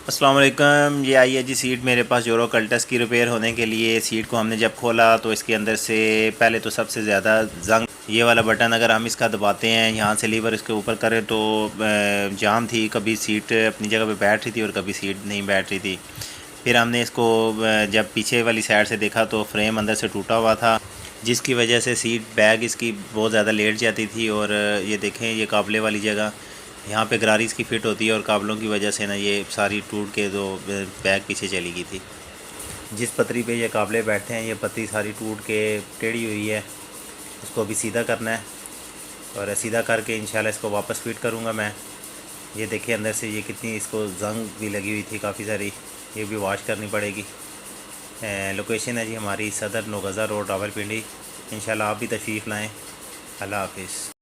अस्सलाम वालेकुम। ये आई है जी सीट मेरे पास जोरो कल्टस की रिपेयर होने के लिए। सीट को हमने जब खोला तो इसके अंदर से पहले तो सबसे ज़्यादा जंग, ये वाला बटन अगर हम इसका दबाते हैं, यहाँ से लीवर इसके ऊपर करें तो जाम थी, कभी सीट अपनी जगह पे बैठ रही थी और कभी सीट नहीं बैठ रही थी। फिर हमने इसको जब पीछे वाली साइड से देखा तो फ्रेम अंदर से टूटा हुआ था, जिसकी वजह से सीट बैग इसकी बहुत ज़्यादा लेट जाती थी। और ये देखें, ये काबले वाली जगह यहाँ पे गरारी इसकी फ़िट होती है और काबलों की वजह से ना ये सारी टूट के जो बैग पीछे चली गई थी। जिस पतरी पे ये काबले बैठे हैं, ये पतरी सारी टूट के टेढ़ी हुई है। इसको अभी सीधा करना है और सीधा करके इंशाल्लाह इसको वापस फिट करूँगा मैं। ये देखिए अंदर से ये कितनी इसको जंग भी लगी हुई थी काफ़ी सारी, ये भी वॉश करनी पड़ेगी। लोकेशन है जी हमारी सदर नौगज़ा रोड रावलपिंडी। इंशाल्लाह आप भी तशरीफ़ लाएँ। अल्लाह हाफिज़।